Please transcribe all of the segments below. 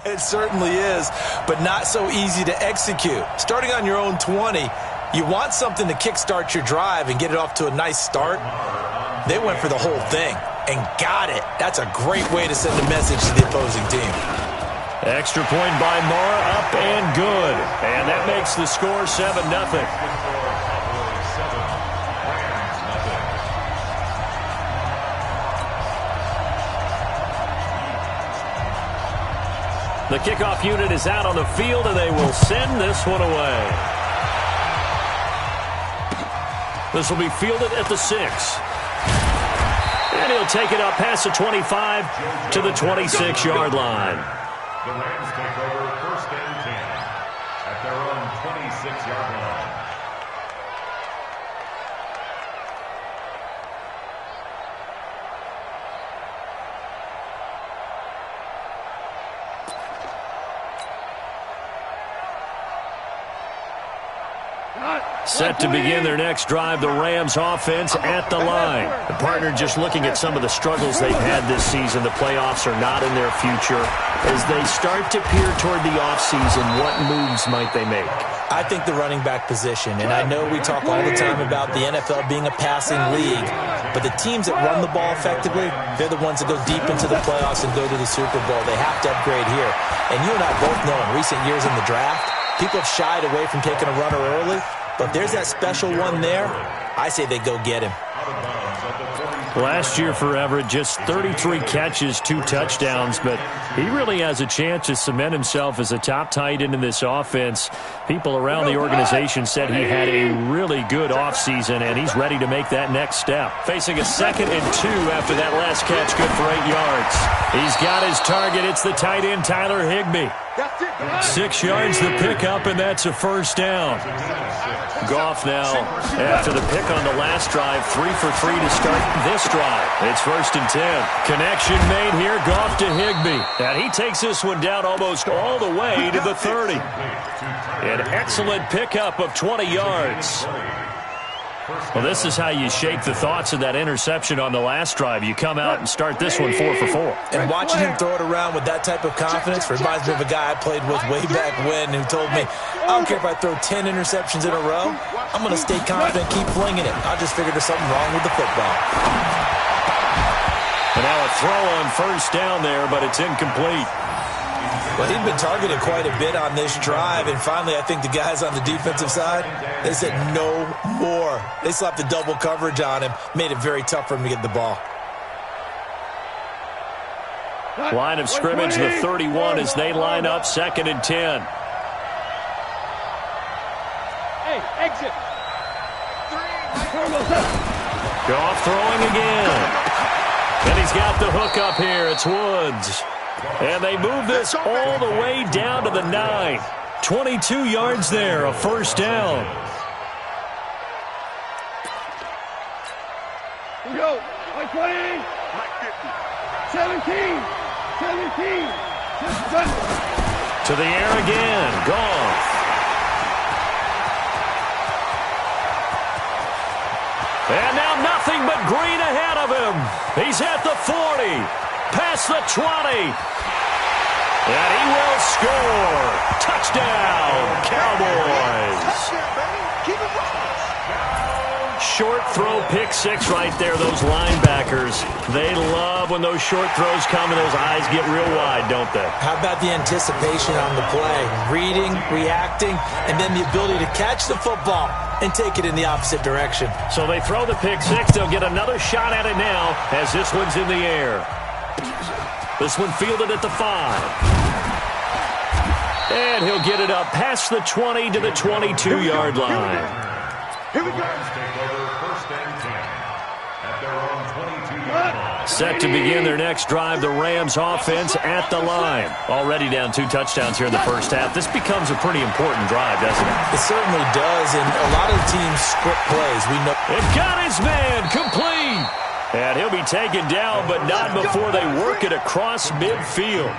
It certainly is, but not so easy to execute. Starting on your own 20, you want something to kickstart your drive and get it off to a nice start. They went for the whole thing and got it. That's a great way to send a message to the opposing team. Extra point by Marr, up and good. And that makes the score 7-0. The kickoff unit is out on the field, and they will send this one away. This will be fielded at the 6. And he'll take it up past the 25 to the 26-yard line. The Rams take over 1st and 10 at their own 26-yard line. Set to begin their next drive, the Rams offense at the line. The partner just looking at some of the struggles they've had this season. The playoffs are not in their future. As they start to peer toward the offseason, what moves might they make? I think the running back position, and I know we talk all the time about the NFL being a passing league, but the teams that run the ball effectively, they're the ones that go deep into the playoffs and go to the Super Bowl. They have to upgrade here. And you and I both know in recent years in the draft, people have shied away from taking a runner early. But if there's that special one there, I say they go get him. Last year for Everett, just 33 catches, 2 touchdowns, but he really has a chance to cement himself as a top tight end in this offense. People around the organization said he had a really good offseason, and he's ready to make that next step. Facing a 2nd and 2 after that last catch, good for 8 yards. He's got his target. It's the tight end, Tyler Higbee. 6 yards the pickup, and that's a 1st down. Goff now, after the pick on the last drive, 3 for 3 to start this drive. It's 1st and 10. Connection made here, Goff to Higbee. And he takes this one down almost all the way to the 30. An excellent pickup of 20 yards. Well, this is how you shape the thoughts of that interception on the last drive. You come out and start this one 4 for 4. And watching him throw it around with that type of confidence reminds me of a guy I played with way back when who told me, I don't care if I throw 10 interceptions in a row, I'm going to stay confident, keep flinging it. I just figured there's something wrong with the football. And now a throw on 1st down there, but it's incomplete. Well, he'd been targeted quite a bit on this drive, and finally I think the guys on the defensive side, they said no more. They slapped the double coverage on him, made it very tough for him to get the ball. Line of scrimmage, the 31 as they line up, 2nd and 10. Hey, exit. Goff throwing again. And he's got the hook up here. It's Woods. And they move this all the way down to the 9. 22 yards there, a 1st down. Here we go. 20. 17. To the air again. Goff. And now nothing but green ahead of him. He's at the 40. Past the 20. And he will score. Touchdown, Cowboys. Short throw, pick 6 right there, those linebackers. They love when those short throws come and those eyes get real wide, don't they? How about the anticipation on the play? Reading, reacting, and then the ability to catch the football and take it in the opposite direction. So they throw the pick 6. They'll get another shot at it now as this one's in the air. This one fielded at the 5. And he'll get it up past the 20 to the 22-yard line. Here we go. Take over 1st and 10 at their own 22-yard line. Set to begin their next drive, the Rams offense at the line. Already down 2 touchdowns here in the 1st half. This becomes a pretty important drive, doesn't it? It certainly does, and a lot of teams script plays. We know. It got his man complete. And he'll be taken down, but not before they work it across midfield.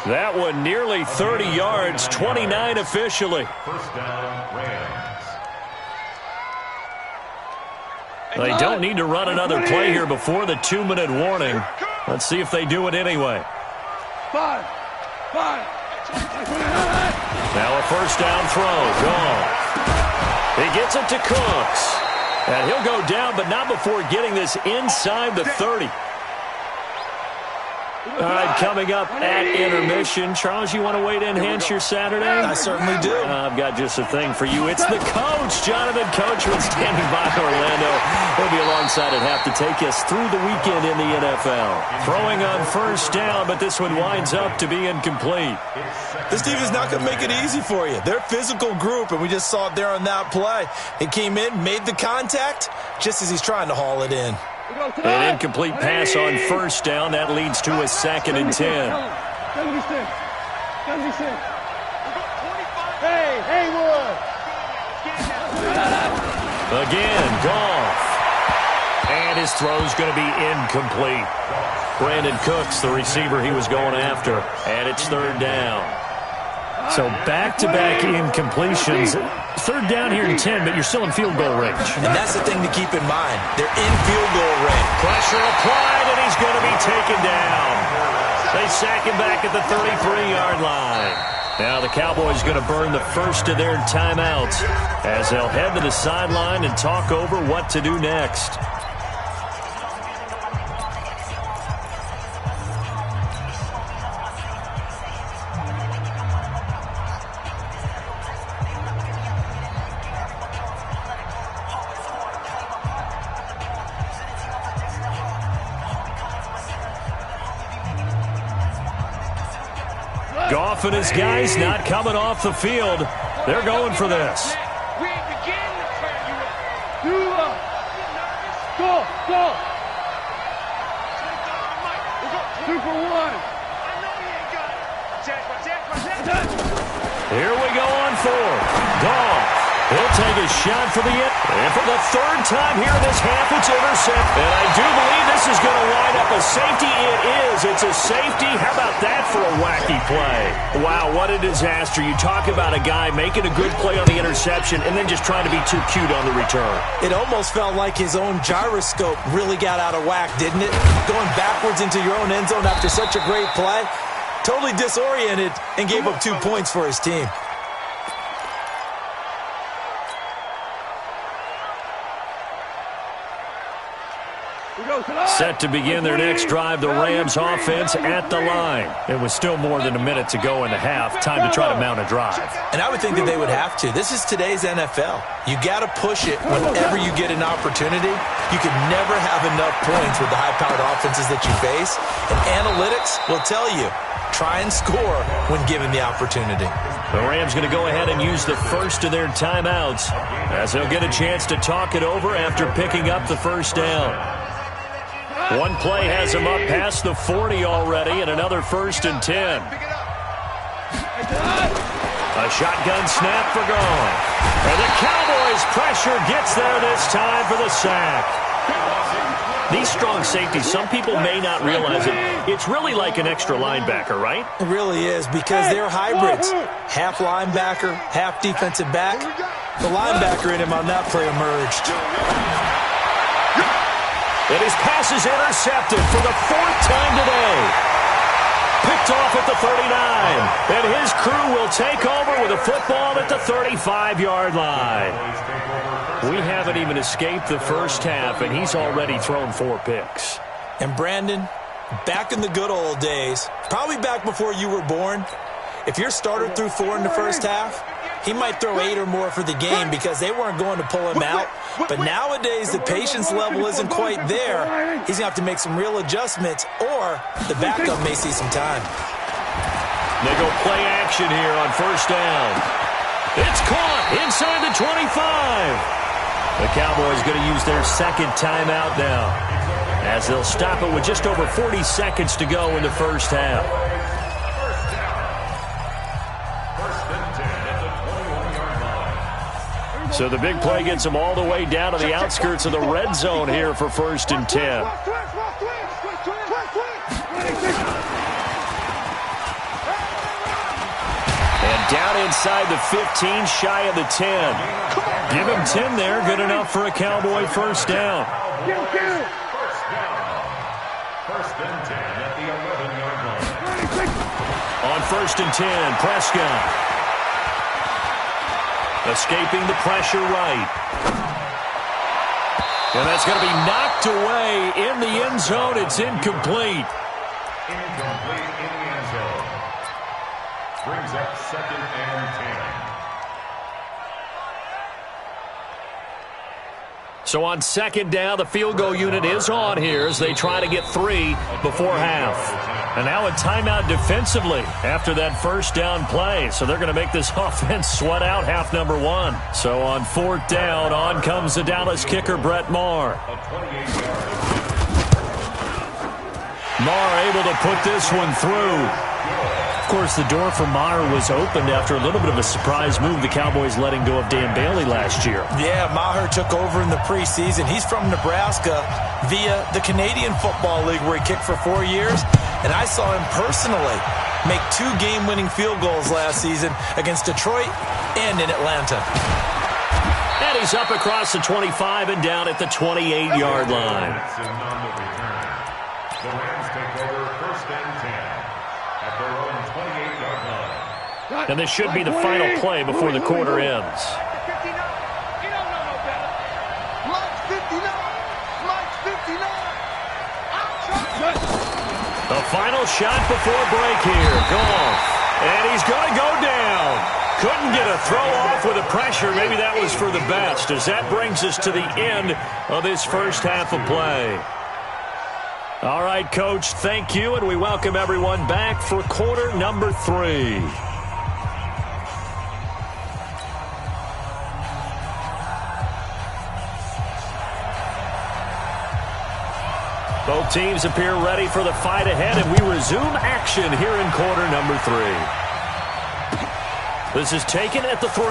That one nearly 30 yards, 29 officially. 1st down, Rams. They don't need to run another play here before the 2-minute warning. Let's see if they do it anyway. 5. Now a first down throw. Gone. He gets it to Cooks. And he'll go down, but not before getting this inside the 30. All right, coming up at intermission. Charles, you want to weigh to enhance your Saturday? I certainly do. I've got just a thing for you. It's the coach, Jonathan Coachman, standing by Orlando. He'll be alongside at half to take us through the weekend in the NFL. Throwing on first down, but this one winds up to be incomplete. This team is not going to make it easy for you. They're a physical group, and we just saw it there on that play. He came in, made the contact, just as he's trying to haul it in. An incomplete pass on first down. That leads to a 2nd and 10. Again, Goff. And his throw's going to be incomplete. Brandon Cooks, the receiver he was going after. And it's 3rd down. So back-to-back incompletions. 3rd down here in 10, but you're still in field goal range. And that's the thing to keep in mind. They're in field goal range. Pressure applied, and he's going to be taken down. They sack him back at the 33-yard line. Now the Cowboys going to burn the first of their timeouts as they'll head to the sideline and talk over what to do next. Goff and his guys not coming off the field. They're going for this. Go! 2 for 1. Here we go on 4th. Goff. He'll take a shot for the end. And for the 3rd time here in this half, it's intercepted. And I do believe this is going to wind up a safety. It is. It's a safety. How about that for a wacky play? Wow, what a disaster. You talk about a guy making a good play on the interception and then just trying to be too cute on the return. It almost felt like his own gyroscope really got out of whack, didn't it? Going backwards into your own end zone after such a great play. Totally disoriented and gave up 2 points for his team. Set to begin their next drive, the Rams offense at the line. It was still more than a minute to go in the half. Time to try to mount a drive. And I would think that they would have to. This is today's NFL. You got to push it whenever you get an opportunity. You can never have enough points with the high-powered offenses that you face. And analytics will tell you, try and score when given the opportunity. The Rams going to go ahead and use the first of their timeouts as they'll get a chance to talk it over after picking up the first down. One play has him up past the 40 already, and another 1st and 10. A shotgun snap for Goff. And the Cowboys' pressure gets there this time for the sack. These strong safeties, some people may not realize it. It's really like an extra linebacker, right? It really is, because they're hybrids. Half linebacker, half defensive back. The linebacker in him on that play emerged. And his pass is intercepted for the 4th time today. Picked off at the 39. And his crew will take over with a football at the 35-yard line. We haven't even escaped the first half, and he's already thrown 4 picks. And Brandon, back in the good old days, probably back before you were born, if your starter threw 4 in the first half, he might throw 8 or more for the game because they weren't going to pull him out. But nowadays, the patience level isn't quite there. He's going to have to make some real adjustments, or the backup may see some time. They go play action here on first down. It's caught inside the 25. The Cowboys going to use their 2nd timeout now as they'll stop it with just over 40 seconds to go in the first half. So the big play gets them all the way down to the outskirts of the red zone here for 1st and 10. And down inside the 15, shy of the 10. Give him 10 there, good enough for a Cowboy first down. First and 10 at the 11-yard line. On 1st and 10, Prescott. Escaping the pressure right. And that's going to be knocked away in the end zone. It's incomplete. Incomplete in the end zone. Brings up 2nd and 10. So on 2nd down, the field goal unit is on here as they try to get 3 before half. And now a timeout defensively after that 1st down play. So they're going to make this offense sweat out half number 1. So on 4th down, on comes the Dallas kicker, Brett Maher. Maher able to put this one through. Of course, the door for Maher was opened after a little bit of a surprise move, the Cowboys letting go of Dan Bailey last year. Yeah, Maher took over in the preseason. He's from Nebraska via the Canadian Football League where he kicked for 4 years. And I saw him personally make 2 game-winning field goals last season against Detroit and in Atlanta. And he's up across the 25 and down at the 28-yard line. The Rams take over 1st and 10 at their own 28-yard line. And this should be the final play before the quarter ends. The final shot before break here. Goff. And he's going to go down. Couldn't get a throw off with the pressure. Maybe that was for the best, as that brings us to the end of this first half of play. All right, Coach, thank you, and we welcome everyone back for quarter number 3. Both teams appear ready for the fight ahead, and we resume action here in quarter number 3. This is taken at the 3.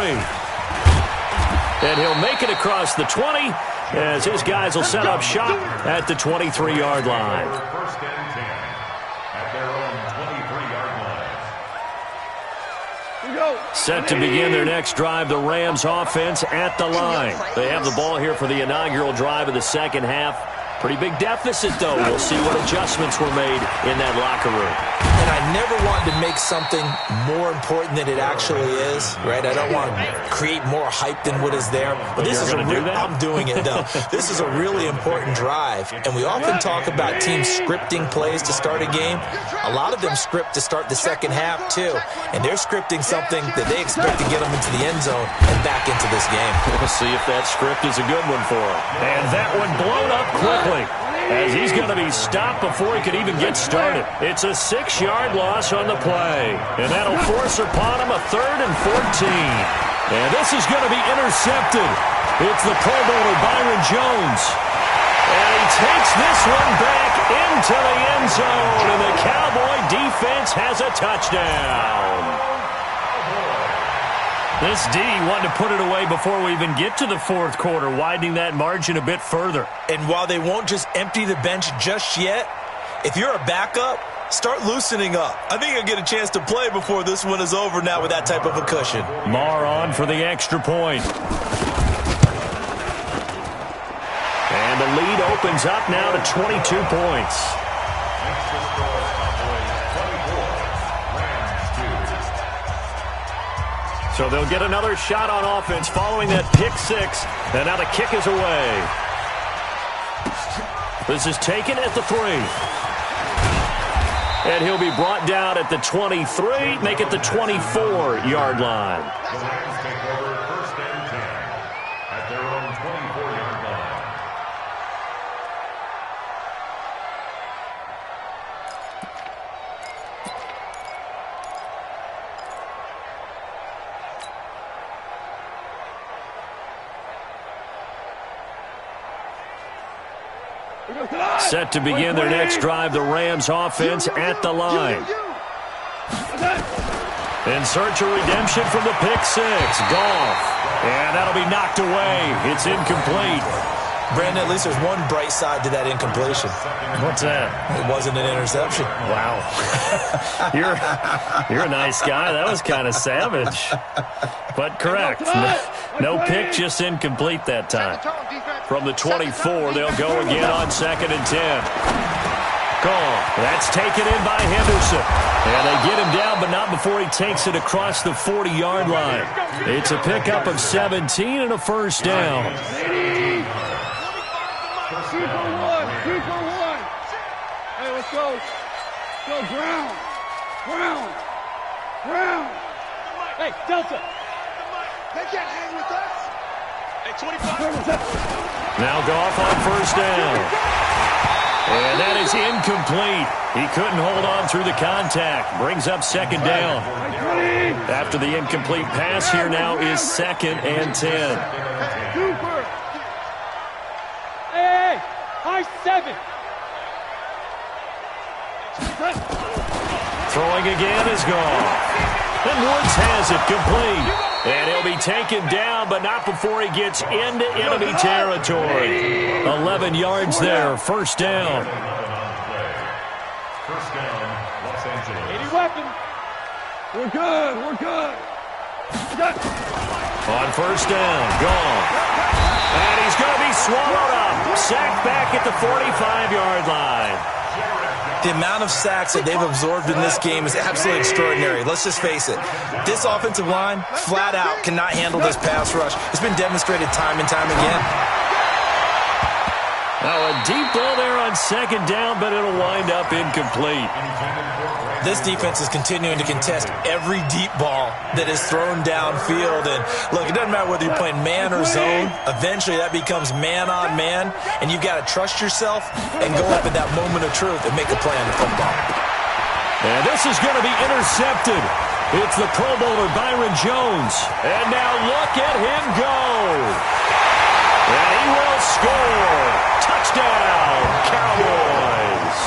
And he'll make it across the 20 as his guys will set up shop at the 23-yard line. 1st and 10 at their own 23-yard line. Set to begin their next drive, the Rams offense at the line. They have the ball here for the inaugural drive of the second half. Pretty big deficit, though. We'll see what adjustments were made in that locker room. And I never wanted to make something more important than it actually is, right? I don't want to create more hype than what is there. But this is I'm doing it, though. This is a really important drive. And we often talk about teams scripting plays to start a game. A lot of them script to start the second half, too. And they're scripting something that they expect to get them into the end zone and back into this game. We'll see if that script is a good one for them. And that one blown up quickly, as he's going to be stopped before he could even get started. It's a 6-yard loss on the play, and that'll force upon him a 3rd and 14. And this is going to be intercepted. It's the Pro Bowler Byron Jones. And he takes this one back into the end zone, and the Cowboy defense has a touchdown. This D wanted to put it away before we even get to the 4th quarter, widening that margin a bit further. And while they won't just empty the bench just yet, if you're a backup, start loosening up. I think you'll get a chance to play before this one is over now with that type of a cushion. Maher on for the extra point. And the lead opens up now to 22 points. So they'll get another shot on offense following that pick 6. And now the kick is away. This is taken at the 3. And he'll be brought down at the 23, make it the 24-yard line. The Rams take over 1st and 10 at their own 24-yard line. Set to begin their next drive, the Rams offense at the line. In search of redemption from the pick 6. Goff. And that'll be knocked away. It's incomplete. Brandon, at least there's one bright side to that incompletion. What's that? It wasn't an interception. Wow. You're a nice guy. That was kind of savage. But correct. No pick, just incomplete that time. From the 24, they'll go again on 2nd and 10. Goff. That's taken in by Henderson. And they get him down, but not before he takes it across the 40-yard line. It's a pickup of 17 and a first down. Super one. Hey, let's go. Go, ground. Hey, Delta. They can't hang with us. Hey, 25. Now Goff on first down. And that is incomplete. He couldn't hold on through the contact. Brings up second down. After the incomplete pass, here now is 2nd and 10. Super. Hey, high 7. Throwing again is gone. And Woods has it complete. And he'll be taken down, but not before he gets into enemy territory. 11 yards there, first down. First down, Los Angeles. Any weapon. We're good. On first down, gone. And he's going to be swallowed up. Sacked back at the 45-yard line. The amount of sacks that they've absorbed in this game is absolutely extraordinary. Let's just face it. This offensive line, flat out, cannot handle this pass rush. It's been demonstrated time and time again. Now a deep ball there on second down, but it'll wind up incomplete. This defense is continuing to contest every deep ball that is thrown downfield. And look, it doesn't matter whether you're playing man or zone. Eventually that becomes man on man, and you've got to trust yourself and go up at that moment of truth and make a play on the football. And this is going to be intercepted. It's the Pro Bowler Byron Jones. And now look at him go. And he will score. Touchdown, Cowboys.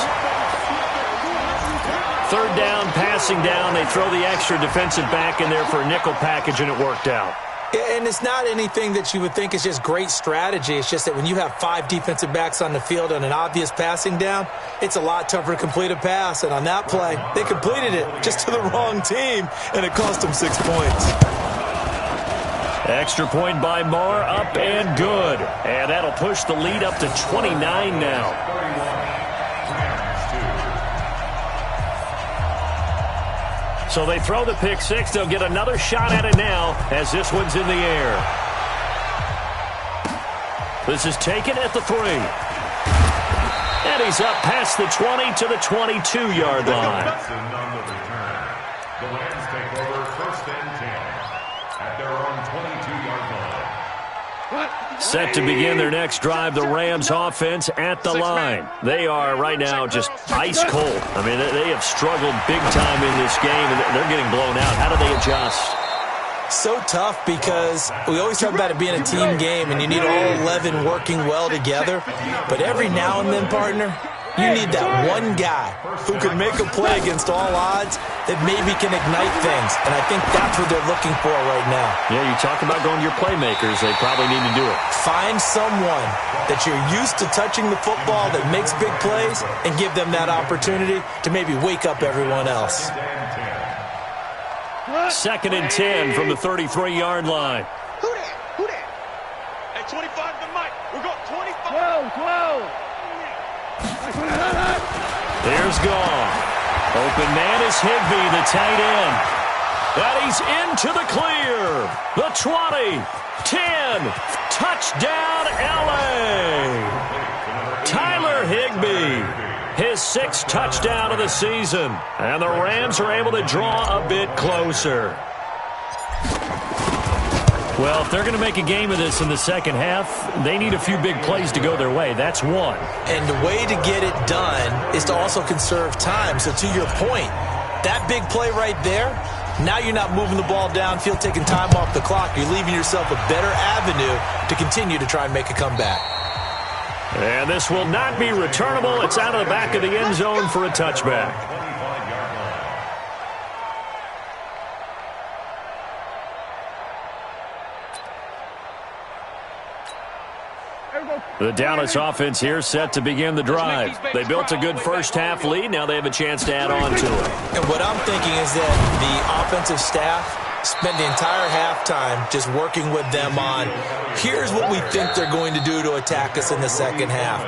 Third down, passing down. They throw the extra defensive back in there for a nickel package, and it worked out. And it's not anything that you would think is just great strategy. It's just that when you have 5 defensive backs on the field on an obvious passing down, it's a lot tougher to complete a pass. And on that play, they completed it just to the wrong team, and it cost them 6 points. Extra point by Marr, up and good. And that'll push the lead up to 29 now. So they throw the pick six. They'll get another shot at it now as this one's in the air. This is taken at the 3. And he's up past the 20 to the 22-yard line. The Rams take over first and 10 at their own 22-yard line. Set to begin their next drive, the Rams offense at the line. They are right now just ice cold. I mean, they have struggled big time in this game, and they're getting blown out. How do they adjust? So tough because we always talk about it being a team game, and you need all 11 working well together. But every now and then, partner, you need that one guy who can make a play against all odds that maybe can ignite things. And I think that's what they're looking for right now. Yeah, you talk about going to your playmakers. They probably need to do it. Find someone that you're used to touching the football that makes big plays and give them that opportunity to maybe wake up everyone else. 2nd and 10 from the 33-yard line. Who that? Hey, 25 to Mike. We're going 25. 12. There's Goff. Open man is Higbee, the tight end. And he's into the clear. The 20, 10, touchdown LA. Tyler Higbee, his 6th touchdown of the season. And the Rams are able to draw a bit closer. Well, if they're going to make a game of this in the second half, they need a few big plays to go their way. That's one. And the way to get it done is to also conserve time. So to your point, that big play right there, now you're not moving the ball downfield, taking time off the clock. You're leaving yourself a better avenue to continue to try and make a comeback. And this will not be returnable. It's out of the back of the end zone for a touchback. The Dallas offense here set to begin the drive. They built a good first-half lead. Now they have a chance to add on to it. And what I'm thinking is that the offensive staff spent the entire halftime just working with them on, here's what we think they're going to do to attack us in the second half.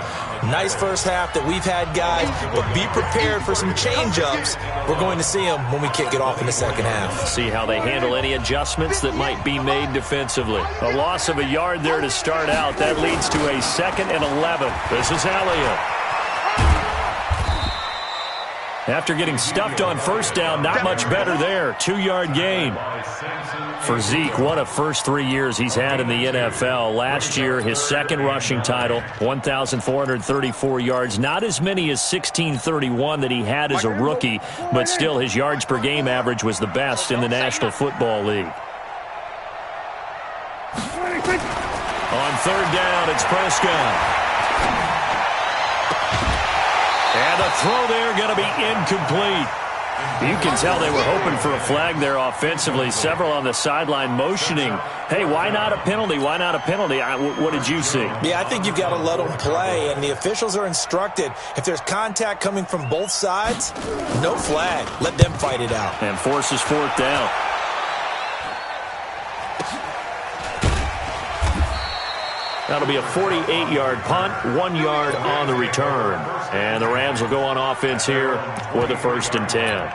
Nice first half that we've had, guys, but be prepared for some change-ups. We're going to see them when we kick it off in the second half. See how they handle any adjustments that might be made defensively. A loss of a yard there to start out. That leads to a 2nd and 11. This is Elliott. After getting stuffed on first down, not much better there. 2-yard gain. For Zeke, one of first 3 years he's had in the NFL. Last year, his 2nd rushing title, 1,434 yards. Not as many as 1,631 that he had as a rookie, but still his yards per game average was the best in the National Football League. On 3rd down, it's Prescott. And the throw there going to be incomplete. You can tell they were hoping for a flag there offensively. Several on the sideline motioning, hey, why not a penalty? Why not a penalty? What did you see? Yeah, I think you've got to let them play, and the officials are instructed. If there's contact coming from both sides, no flag. Let them fight it out. And forces 4th down. That'll be a 48-yard punt, 1 yard on the return. And the Rams will go on offense here with a 1st and 10.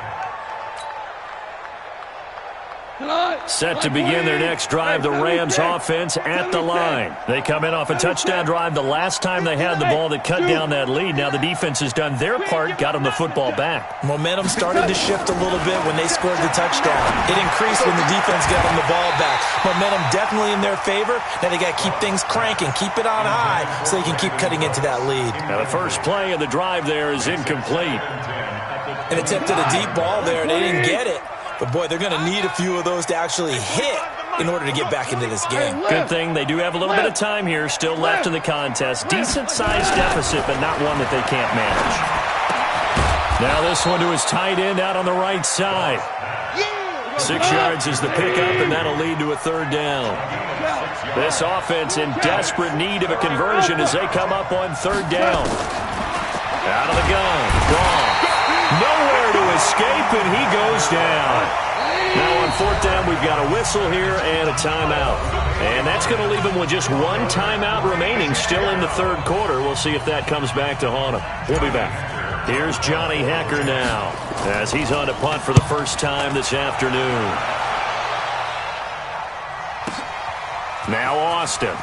Set to begin their next drive, the Rams offense at the line. They come in off a touchdown drive the last time they had the ball that cut down that lead. Now the defense has done their part, got them the football back. Momentum started to shift a little bit when they scored the touchdown. It increased when the defense got them the ball back. Momentum definitely in their favor. Now they got to keep things cranking, keep it on high so they can keep cutting into that lead. Now the first play of the drive there is incomplete. An attempt at a deep ball there, and they didn't get it. But, boy, they're going to need a few of those to actually hit in order to get back into this game. Good thing they do have a little bit of time here still left in the contest. Decent-sized deficit, but not one that they can't manage. Now this one to his tight end out on the right side. 6 yards is the pickup, and that'll lead to a 3rd down. This offense in desperate need of a conversion as they come up on 3rd down. Out of the gun. Gone. Nowhere to escape, and he goes down. Now on 4th down, we've got a whistle here and a timeout. And that's going to leave him with just 1 timeout remaining still in the 3rd quarter. We'll see if that comes back to haunt him. We'll be back. Here's Johnny Hekker now as he's on to punt for the first time this afternoon. Now Austin.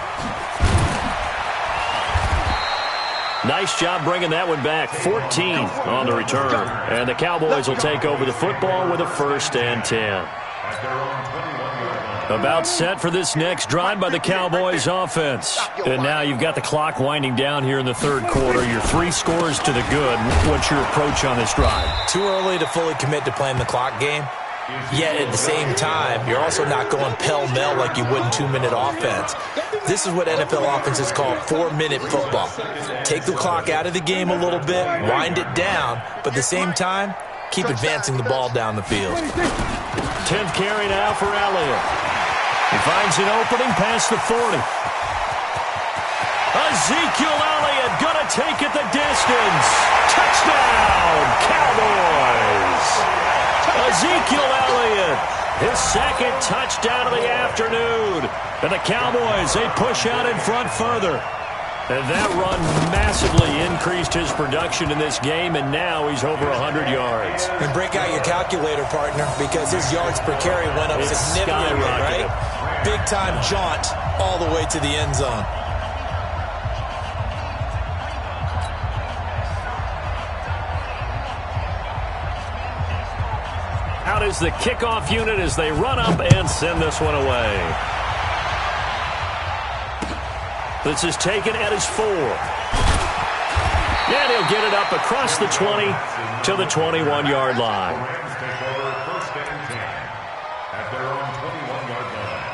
Nice job bringing that one back. 14 on the return. And the Cowboys will take over the football with a 1st and 10. About set for this next drive by the Cowboys offense. And now you've got the clock winding down here in the 3rd quarter. Your 3 scores to the good. What's your approach on this drive? Too early to fully commit to playing the clock game. Yet at the same time, you're also not going pell-mell like you would in 2-minute offense. This is what NFL offenses call 4-minute football. Take the clock out of the game a little bit, wind it down, but at the same time, keep advancing the ball down the field. 10th carry now for Elliott. He finds an opening past the 40. Ezekiel Elliott gonna take it the distance. Touchdown, Cowboys! Ezekiel Elliott, his 2nd touchdown of the afternoon. And the Cowboys, they push out in front further. And that run massively increased his production in this game, and now he's over 100 yards. And break out your calculator, partner, because his yards per carry went up significantly, right? Big-time jaunt all the way to the end zone. Out is the kickoff unit as they run up and send this one away. This is taken at his 4. And he'll get it up across the 20 to the 21-yard line. Rams take over 1st and 10 at their own 21-yard line.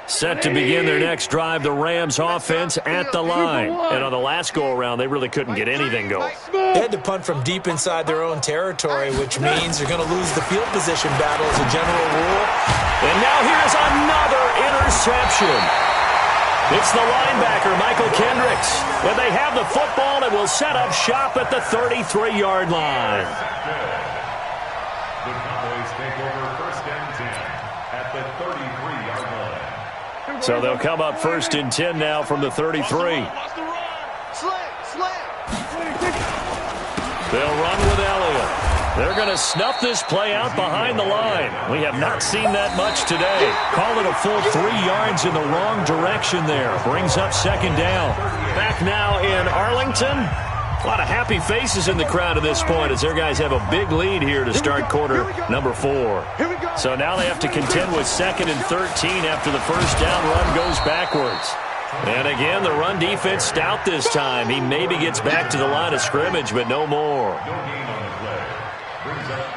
Set to begin their next drive, the Rams offense at the line. And on the last go-around, they really couldn't get anything going. They had to punt from deep inside their own territory, which means they're going to lose the field position battle as a general rule. And now here's another interception. It's the linebacker, Michael Kendricks. When they have the football, it will set up shop at the 33-yard line. The Cowboys take over 1st and 10 at the 33-yard line. So they'll come up 1st and 10 now from the 33. They'll run with Elliott. They're going to snuff this play out behind the line. We have not seen that much today. Call it a full 3 yards in the wrong direction there. Brings up 2nd down. Back now in Arlington. A lot of happy faces in the crowd at this point as their guys have a big lead here to start quarter number 4. So now they have to contend with 2nd and 13 after the 1st down run goes backwards. And again, the run defense stout this time. He maybe gets back to the line of scrimmage, but no more.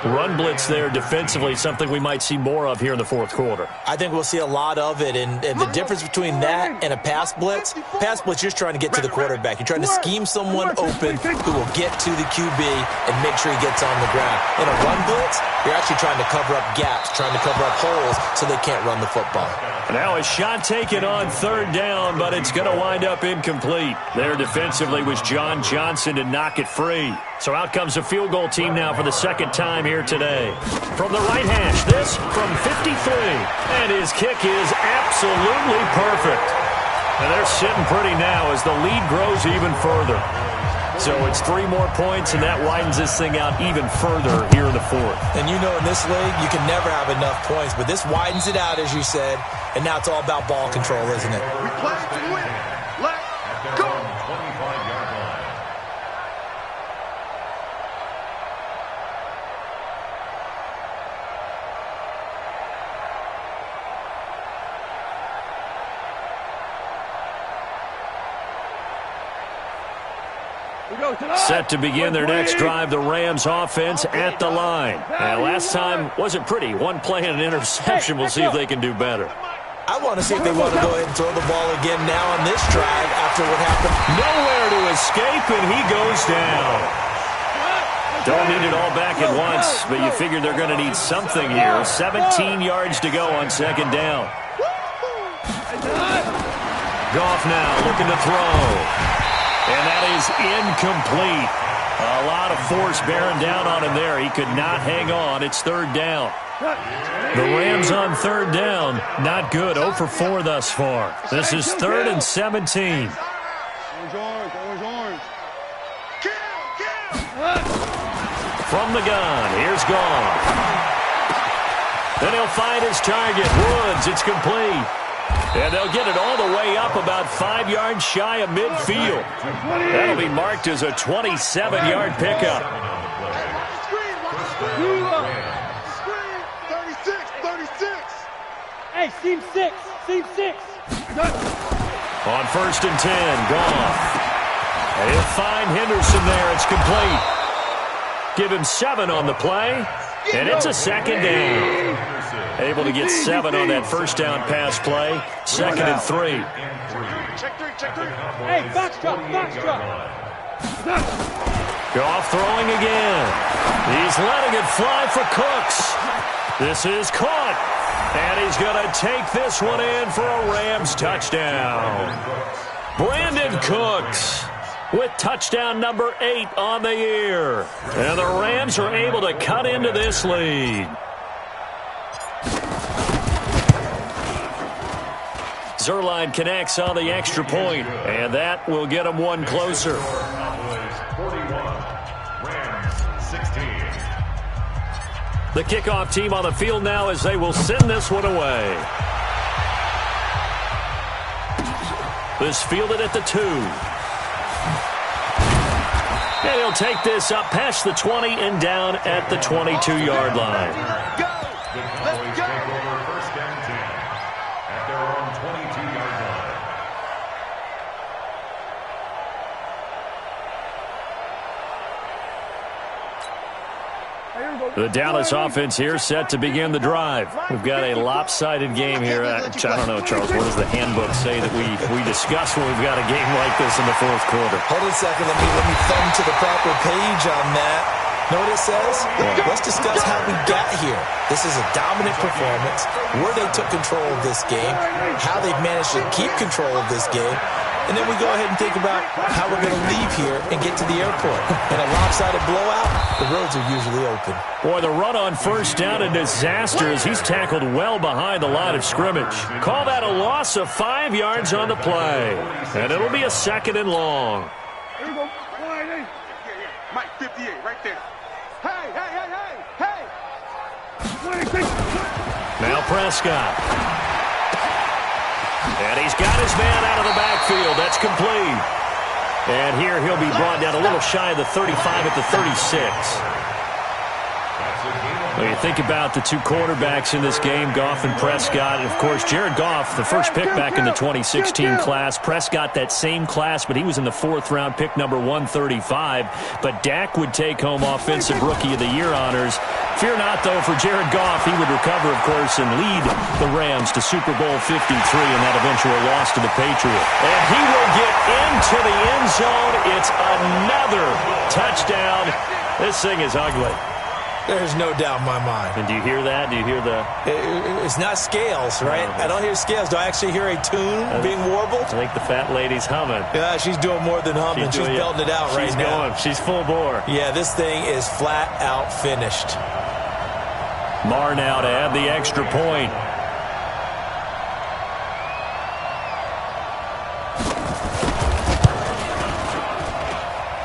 Run blitz there defensively, something we might see more of here in the 4th quarter. I think we'll see a lot of it, and the difference between that and a pass blitz, you're just trying to get to the quarterback. You're trying to scheme someone open who will get to the QB and make sure he gets on the ground. In a run blitz, you're actually trying to cover up gaps, trying to cover up holes so they can't run the football. Now a shot taken on 3rd down, but it's going to wind up incomplete. There defensively was John Johnson to knock it free. So out comes a field goal team now for the 2nd time here today. From the right hash, this from 53. And his kick is absolutely perfect. And they're sitting pretty now as the lead grows even further. So it's 3 more points, and that widens this thing out even further here in the 4th. And you know in this league, you can never have enough points, but this widens it out, as you said, and now it's all about ball control, isn't it? We play to win. Let's go. 25-yard line. Set to begin their next drive, the Rams offense at the line. Now, last time wasn't pretty. 1 play and an interception. We'll see if they can do better. I want to see if they want to go ahead and throw the ball again now on this drive after what happened. Nowhere to escape, and he goes down. Don't need it all back at once, but you figure they're going to need something here. 17 yards to go on 2nd down. Goff now looking to throw. And that is incomplete. A lot of force bearing down on him there. He could not hang on. It's 3rd down. The Rams on 3rd down. Not good. 0 for 4 thus far. This is 3rd and 17. From the gun, here's Goff. Then he'll find his target. Woods, it's complete. And they'll get it all the way up about 5 yards shy of midfield. That'll be marked as a 27-yard pickup. 36. Hey, seam 6. On 1st and 10, Goff. And he'll find Henderson there. It's complete. Give him 7 on the play. And it's a 2nd down. Able to get 7 on that 1st down pass play. 2nd and 3. Check 3. Hey, box drop. Goff throwing again. He's letting it fly for Cooks. This is caught. And he's going to take this one in for a Rams touchdown. Brandon Cooks with touchdown number 8 on the year. And the Rams are able to cut into this lead. Zuerlein connects on the extra point, and that will get them 1 closer. 41, Rams 16. The kickoff team on the field now as they will send this one away. This fielded at the 2. And he'll take this up past the 20 and down at the 22-yard line. The Cowboys take over 1st and 10 at their own 22-yard line. The Dallas offense here set to begin the drive. We've got a lopsided game here. I don't know, Charles, what does the handbook say that we discuss when we've got a game like this in the 4th quarter? Hold on a second. Let me thumb to the proper page on that. Know what it says? Let's discuss how we got here. The This is a dominant performance, where they took control of this game, how they've managed to keep control of this game, and then we go ahead and think about how we're going to leave here and get to the airport. In a lopsided blowout, the roads are usually open. Boy, the run on first down, a disaster as he's tackled well behind the line of scrimmage. Call that a loss of 5 yards on the play. And it'll be a 2nd and long. Here we go. Mike, 58, right there. Hey, hey, hey, hey, hey! Now Prescott. And he's got his man out of the backfield. That's complete. And here he'll be brought down a little shy of the 35 at the 36. Well, you think about the two quarterbacks in this game, Goff and Prescott. And, of course, Jared Goff, the first pick back in the 2016 class. Prescott, that same class, but he was in the 4th round, pick number 135. But Dak would take home Offensive Rookie of the Year honors. Fear not, though, for Jared Goff. He would recover, of course, and lead the Rams to Super Bowl 53 in that eventual loss to the Patriots. And he will get into the end zone. It's another touchdown. This thing is ugly. There's no doubt in my mind. And do you hear that? Do you hear the... It's not scales, right? No, I don't hear scales. Do I actually hear a tune being warbled? I think the fat lady's humming. Yeah, she's doing more than humming. She's belting it out right now. She's full bore. Yeah, this thing is flat out finished. Marr now to add the extra point.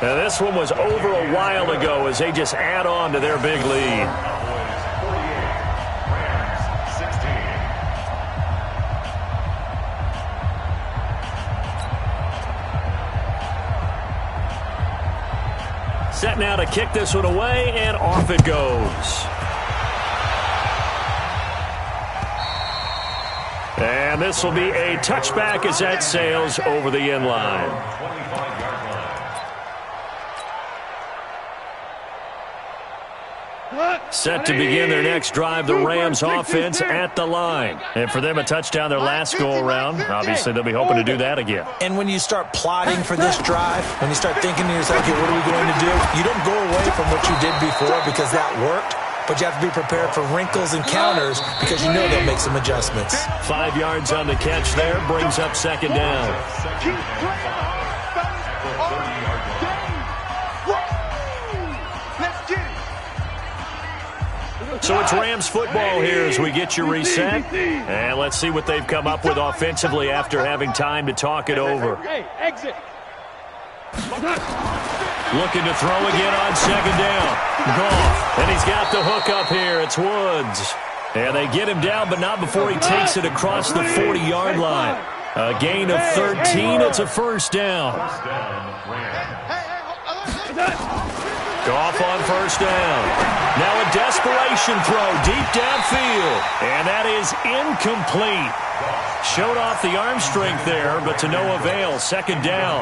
Now this one was over a while ago as they just add on to their big lead. Set now to kick this one away, and off it goes. And this will be a touchback as that sails over the end line. Set to begin their next drive, the Rams offense at the line. And for them, a touchdown their last go-around. Obviously, they'll be hoping to do that again. And when you start plotting for this drive, when you start thinking to yourself, okay, what are we going to do? You don't go away from what you did before because that worked, but you have to be prepared for wrinkles and counters because you know they'll make some adjustments. 5 yards on the catch there, brings up 2nd down. So it's Rams football here as we get you reset. And let's see what they've come up with offensively after having time to talk it over. Hey, exit. Looking to throw again on 2nd down. Goff. And he's got the hook up here. It's Woods. And they get him down, but not before he takes it across the 40-yard line. A gain of 13. It's a 1st down. Goff on 1st down. Now a desperation throw deep downfield. And that is incomplete. Showed off the arm strength there, but to no avail. 2nd down.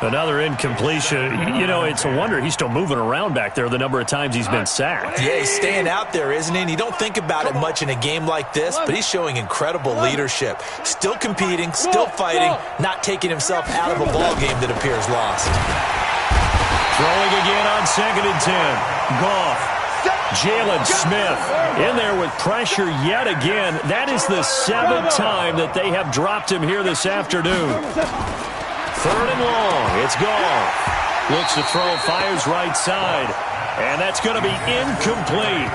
Another incompletion. You know, it's a wonder he's still moving around back there the number of times he's been sacked. Yeah, he's staying out there, isn't he? And you don't think about it much in a game like this, but he's showing incredible leadership. Still competing, still fighting, not taking himself out of a ball game that appears lost. Throwing again on 2nd and 10. Goff. Jalen Smith in there with pressure yet again. That is the 7th time that they have dropped him here this afternoon. 3rd and long. It's Goff. Looks to throw, fires right side. And that's going to be incomplete.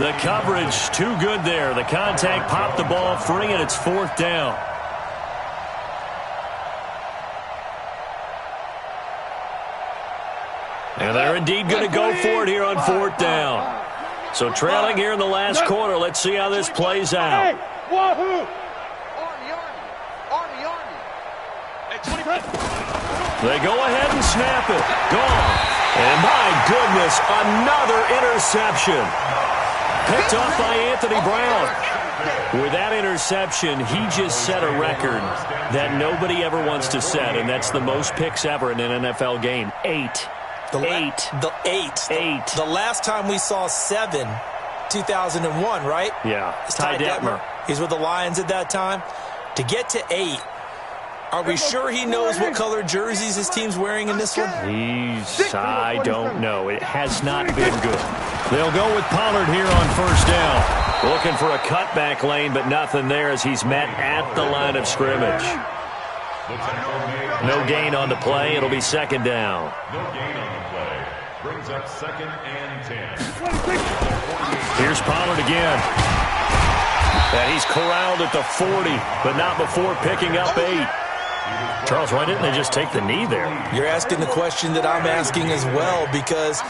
The coverage too good there. The contact popped the ball free, and it's 4th down. And they're indeed going to go for it here on 4th down. So trailing here in the last quarter. Let's see how this plays out. Hey, wahoo! They go ahead and snap it. Gone. And my goodness, another interception. Picked off by Anthony Brown. With that interception, he just set a record that nobody ever wants to set, and that's the most picks ever in an NFL game. 8. The last time we saw 7, 2001, right? Yeah. It's Ty Detmer. He's with the Lions at that time. To get to 8, are we sure he knows what color jerseys his team's wearing in this one? I don't know. It has not been good. They'll go with Pollard here on 1st down. Looking for a cutback lane, but nothing there as he's met at the line of scrimmage. No gain on the play. It'll be second down. No gain on the play. Brings up 2nd and 10. Here's Pollard again. And he's corralled at the 40, but not before picking up 8. Charles, why didn't they just take the knee there? You're asking the question that I'm asking as well, because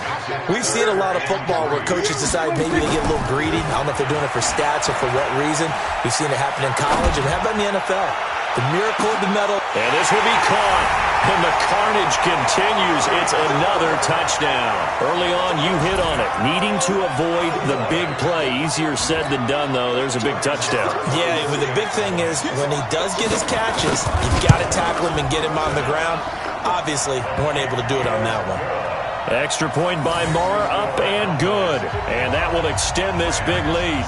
we've seen a lot of football where coaches decide maybe they get a little greedy. I don't know if they're doing it for stats or for what reason. We've seen it happen in college, and how about in the NFL? The miracle of the medal. And this will be caught. And the carnage continues. It's another touchdown. Early on, you hit on it. Needing to avoid the big play. Easier said than done, though. There's a big touchdown. Yeah, but the big thing is when he does get his catches, you've got to tackle him and get him on the ground. Obviously, weren't able to do it on that one. Extra point by Moore, up and good. And that will extend this big lead.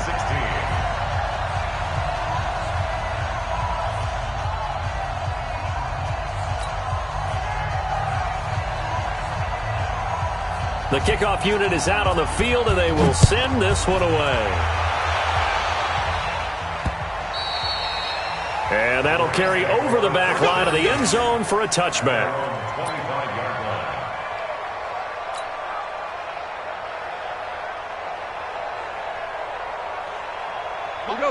The kickoff unit is out on the field, and they will send this one away. And that'll carry over the back line of the end zone for a touchback. 25-yard line.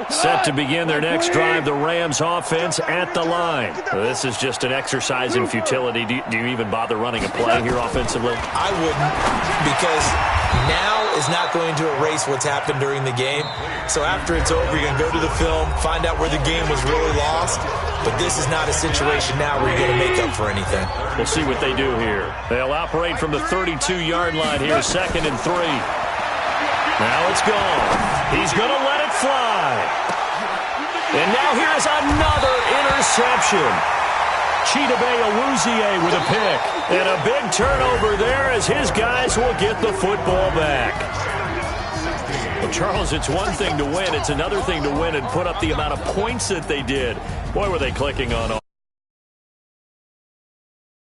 Set to begin their next drive, the Rams offense at the line. This is just an exercise in futility. Do you even bother running a play here offensively? I wouldn't, because now is not going to erase what's happened during the game. So after it's over, you're going to go to the film, find out where the game was really lost. But this is not a situation now where you're going to make up for anything. We'll see what they do here. They'll operate from the 32-yard line here, 2nd and 3. Now it's gone. He's going to let it fly. And now here is another interception. Chidobe Awuzie with a pick. And a big turnover there as his guys will get the football back. Well, Charles, it's one thing to win. It's another thing to win and put up the amount of points that they did. Boy, were they clicking on all.